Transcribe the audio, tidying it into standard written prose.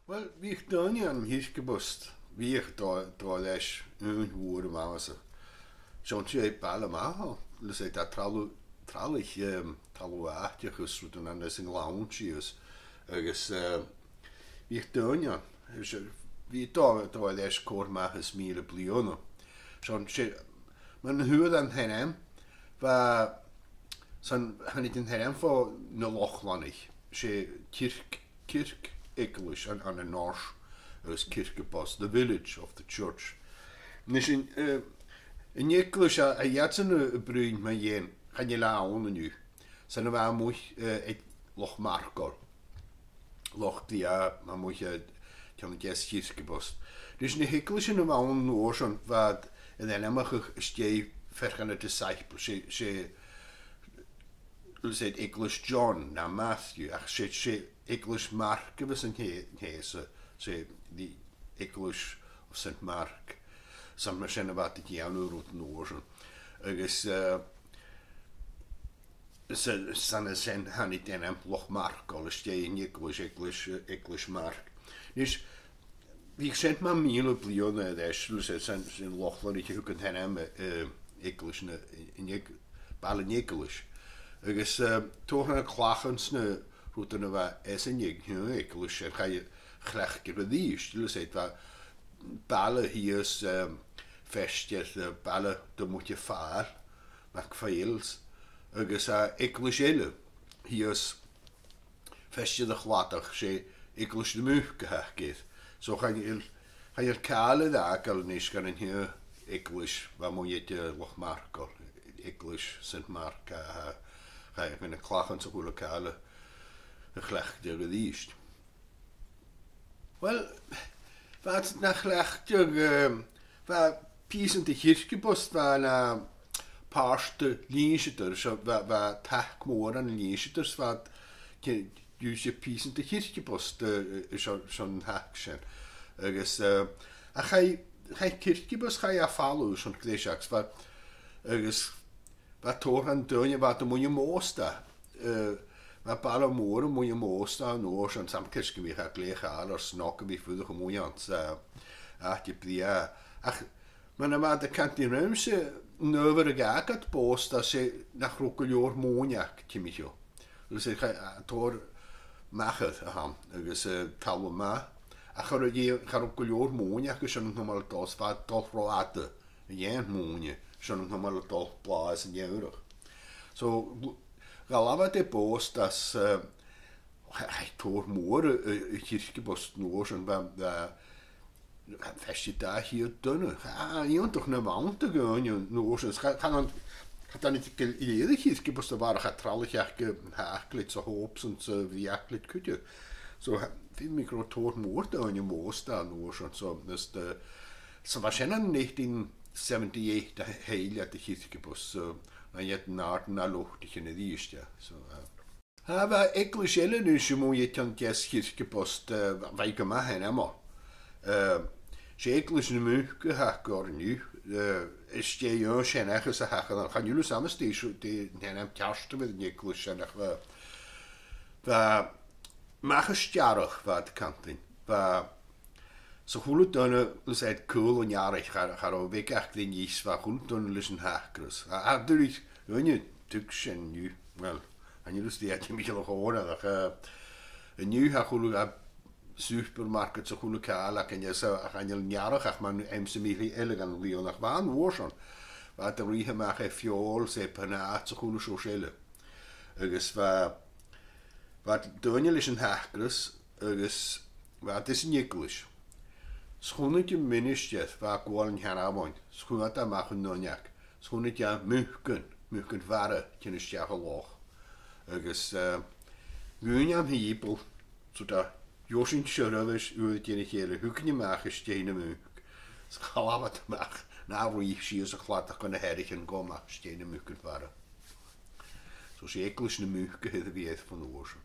Wel, wie ich da nie an hier gebust, wie ich da leis een woorden maar zo. Zo'n je balen maar, dus ik dat trouwens trouwens gesloten toen aan de zijn lounge is. Ergens wie ik da nie, is wie da leis kort maar is meer bliono. Zo'n je, men huur dan hem, waar zo'n han ik in hem voor een lochlannig. Je kirk English on a north as Kirkebos, the village of the church. Nis in English a jatsen a bruin ma jen, gaan je laon nu. Zijn we mooi Loch Markor. Loch die ma mooi kan ik jes Kirkebos. Dus in English in een oorson wat en dan mag stee vergaan het disciple. She said English John na Matthew. Ach she English Mark was een heese. Die English of St. Mark. Samt maar zijn wat ik jou nu roet noorzen. Dus zijn han ik dan hem Loch Mark. Alles je in English Mark. Dus wie zegt maar miele blionen dus zijn Loch wat ik kunt hem English in balen English. Dus toch een klagens ne roeten we essen je English en ga je graag geredicht. Dus het was ballen hier is festjes ballen dan moet je vaar maar kveils. Dus English elle hier is festje de glatter ze English de muur gehaakt. Zo ga je kale daar kan niet gaan hier English waar moet je het Loch Markor English St. Mark ga je met een klagen zo goede kale gelegd geredicht. Wel, wat na gelegd waar piesen de kirkebost waar na paarste lienseters waar takmoren lienseters wat je piesen de kirkebost zo'n haaksen. Dus ga kirkebost ga je follow zo'n kleesjaks wat wat toch aan doen wat moet je moosta. Maar alle moren moet je moosta noor zo'n samkerske wie gaat liggen als snakken wie voor de gemoeians. Ach je pria. Ach maar dan maar de kant die ruimse neuwer gaat post dat ze naar rokeljoor moonjak timicho. Dus ik ga door maken ham. Dus talwe ma. Ach je gaat rokeljoor moonjak is nog maar dat wat toch roate. Jen moonje. Zo'n nog maar toch blazen jeurig. Zo galava de post dat hij door moren kirkebost noor zo'n festje daar hier dunne. Je toch naar wand te gaan, je noor zo'n gaat dan niet leren kirkebost waar gaat trallig haaklet zo hoops en zo wie haaklet kutje. Zo veel micro door moord aan je moest daar noor zo'n zo dus de zo waarschijnlijk 1978 de hele de kirkebost zo en je het naar lucht in de eerste zo. Maar English ellen dus je moet je dan kirkebost wij kan maken helemaal. English nu moet hakken nu is je jo zijn echt zo hakken dan gaan jullie samen station die nemen kerst met English en we maken stjarig wat kanten we zo goed dan dus het cool en jarig gaat ook weg echt in iets waar goed dan lussen hakkers natuurlijk je tuksen nu wel en jullie die had je misschien nog gehoord en nu ga goed supermarkt zo goed kala kan je zo gaan je jaren gaat maar nu emsemilie elegant Leo naar waan woorden wat de riechen maken fjol ze panaat zo goed sociale dus wat doen jullie zijn hackers dus wat is in English schoenetje minister waar gewoon gaan aan schoen dat maken nonjak schoenetje muken waren kennis ja geloof dus gunjam hiepel zodat Josin Shurvis uit je hele hoekje maken stenen muuk. Schala wat mag. Nou wie zie je zo glad dat kunnen herrigen komen stenen muken waren. Zo zeker is de muuk wie het van de oorzaak.